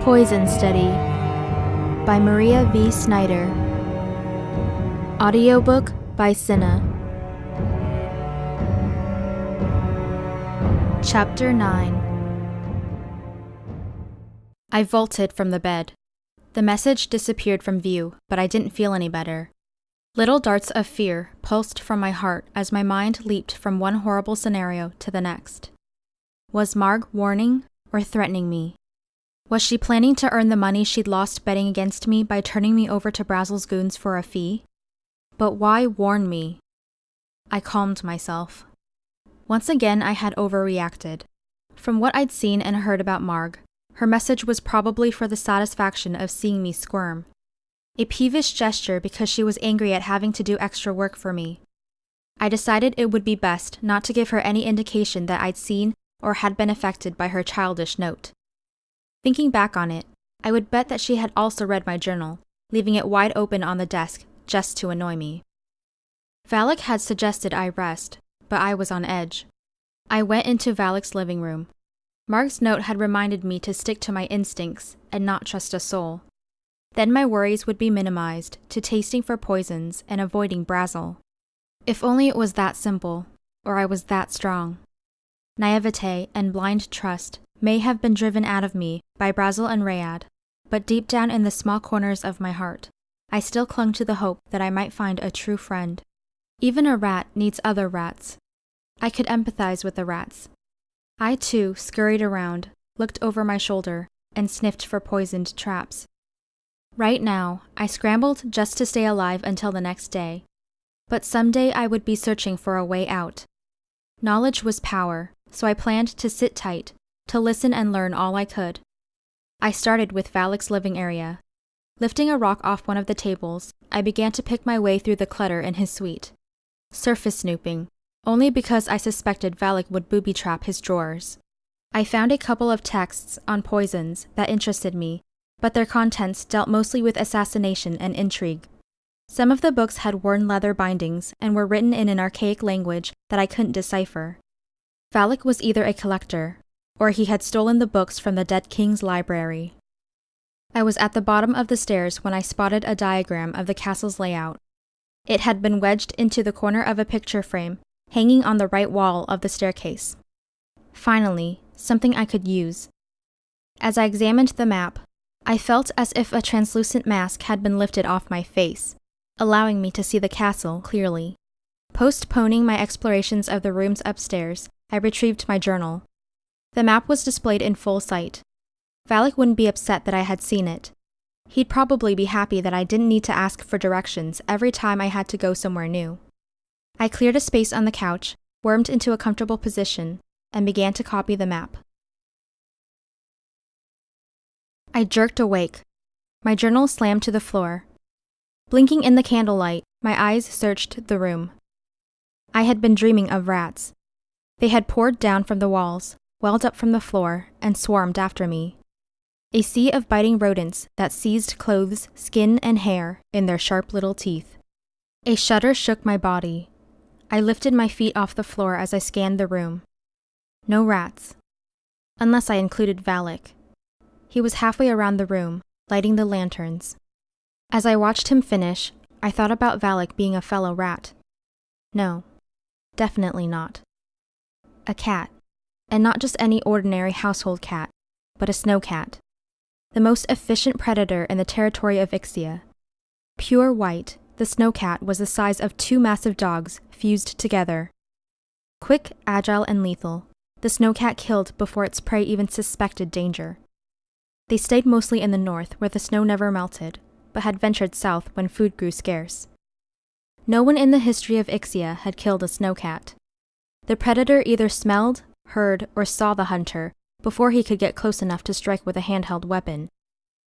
Poison Study by Maria V. Snyder. Audiobook by Cinna. Chapter 9. I vaulted from the bed. The message disappeared from view, but I didn't feel any better. Little darts of fear pulsed from my heart as my mind leaped from one horrible scenario to the next. Was Marg warning or threatening me? Was she planning to earn the money she'd lost betting against me by turning me over to Brazel's goons for a fee? But why warn me? I calmed myself. Once again, I had overreacted. From what I'd seen and heard about Marg, her message was probably for the satisfaction of seeing me squirm. A peevish gesture because she was angry at having to do extra work for me. I decided it would be best not to give her any indication that I'd seen or had been affected by her childish note. Thinking back on it, I would bet that she had also read my journal, leaving it wide open on the desk just to annoy me. Valek had suggested I rest, but I was on edge. I went into Valek's living room. Marg's note had reminded me to stick to my instincts and not trust a soul. Then my worries would be minimized to tasting for poisons and avoiding Brazel. If only it was that simple, or I was that strong. Naivete and blind trust may have been driven out of me by Brazel and Rayad, but deep down in the small corners of my heart, I still clung to the hope that I might find a true friend. Even a rat needs other rats. I could empathize with the rats. I too scurried around, looked over my shoulder, and sniffed for poisoned traps. Right now, I scrambled just to stay alive until the next day, but someday I would be searching for a way out. Knowledge was power, so I planned to sit tight, to listen and learn all I could. I started with Valek's living area. Lifting a rock off one of the tables, I began to pick my way through the clutter in his suite. Surface snooping, only because I suspected Valek would booby-trap his drawers. I found a couple of texts on poisons that interested me, but their contents dealt mostly with assassination and intrigue. Some of the books had worn leather bindings and were written in an archaic language that I couldn't decipher. Valek was either a collector, or he had stolen the books from the dead king's library. I was at the bottom of the stairs when I spotted a diagram of the castle's layout. It had been wedged into the corner of a picture frame, hanging on the right wall of the staircase. Finally, something I could use. As I examined the map, I felt as if a translucent mask had been lifted off my face, allowing me to see the castle clearly. Postponing my explorations of the rooms upstairs, I retrieved my journal. The map was displayed in full sight. Valek wouldn't be upset that I had seen it. He'd probably be happy that I didn't need to ask for directions every time I had to go somewhere new. I cleared a space on the couch, wormed into a comfortable position, and began to copy the map. I jerked awake. My journal slammed to the floor. Blinking in the candlelight, my eyes searched the room. I had been dreaming of rats. They had poured down from the walls, welled up from the floor, and swarmed after me. A sea of biting rodents that seized clothes, skin, and hair in their sharp little teeth. A shudder shook my body. I lifted my feet off the floor as I scanned the room. No rats. Unless I included Valek. He was halfway around the room, lighting the lanterns. As I watched him finish, I thought about Valek being a fellow rat. No, definitely not. A cat. And not just any ordinary household cat, but a snow cat. The most efficient predator in the territory of Ixia. Pure white, the snow cat was the size of two massive dogs fused together. Quick, agile, and lethal, the snow cat killed before its prey even suspected danger. They stayed mostly in the north where the snow never melted, but had ventured south when food grew scarce. No one in the history of Ixia had killed a snow cat. The predator either smelled, heard, or saw the hunter before he could get close enough to strike with a handheld weapon.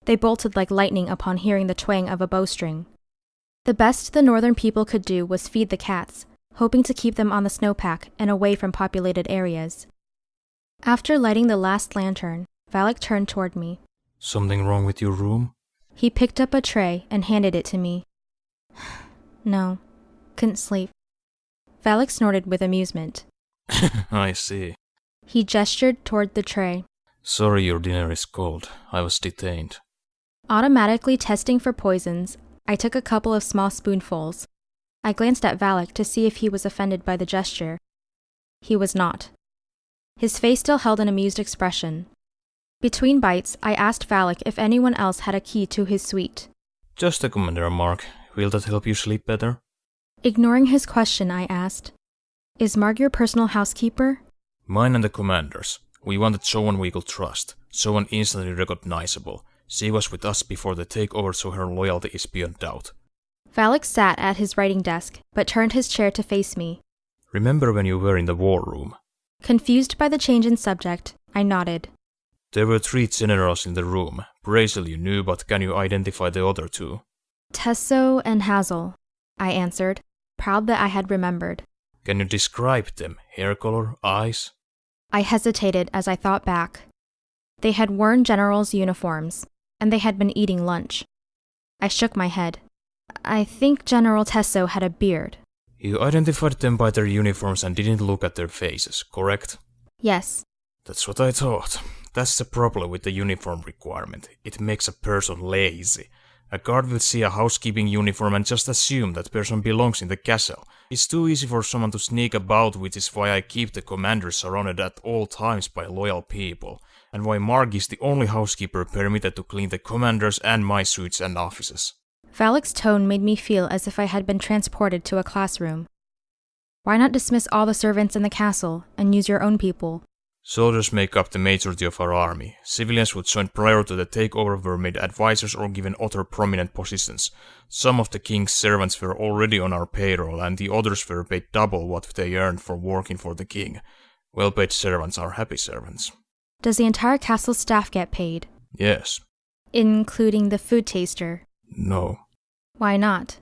They bolted like lightning upon hearing the twang of a bowstring. The best the northern people could do was feed the cats, hoping to keep them on the snowpack and away from populated areas. After lighting the last lantern, Valek turned toward me. Something wrong with your room? He picked up a tray and handed it to me. No, couldn't sleep. Valek snorted with amusement. I see. He gestured toward the tray. Sorry your dinner is cold. I was detained. Automatically testing for poisons, I took a couple of small spoonfuls. I glanced at Valek to see if he was offended by the gesture. He was not. His face still held an amused expression. Between bites, I asked Valek if anyone else had a key to his suite. Just a commander remark. Will that help you sleep better? Ignoring his question, I asked, "Is Marg your personal housekeeper?" Mine and the commander's. We wanted someone we could trust, someone instantly recognizable. She was with us before the takeover, so her loyalty is beyond doubt. Valek sat at his writing desk, but turned his chair to face me. Remember when you were in the war room? Confused by the change in subject, I nodded. There were 3 generals in the room. Brazel you knew, but can you identify the other 2? Tesso and Hazel, I answered, proud that I had remembered. Can you describe them? Hair color, eyes? I hesitated as I thought back. They had worn generals' uniforms, and they had been eating lunch. I shook my head. I think General Tesso had a beard. You identified them by their uniforms and didn't look at their faces, correct? Yes. That's what I thought. That's the problem with the uniform requirement. It makes a person lazy. A guard will see a housekeeping uniform and just assume that person belongs in the castle. It's too easy for someone to sneak about, which is why I keep the commander surrounded at all times by loyal people, and why Marg is the only housekeeper permitted to clean the commander's and my suites and offices. Valek's tone made me feel as if I had been transported to a classroom. Why not dismiss all the servants in the castle and use your own people? Soldiers make up the majority of our army. Civilians who joined prior to the takeover were made advisors or given other prominent positions. Some of the king's servants were already on our payroll, and the others were paid double what they earned for working for the king. Well-paid servants are happy servants. Does the entire castle staff get paid? Yes. Including the food taster? No. Why not?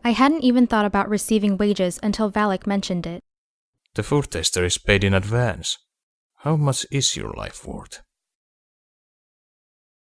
I hadn't even thought about receiving wages until Valek mentioned it. The food taster is paid in advance. How much is your life worth?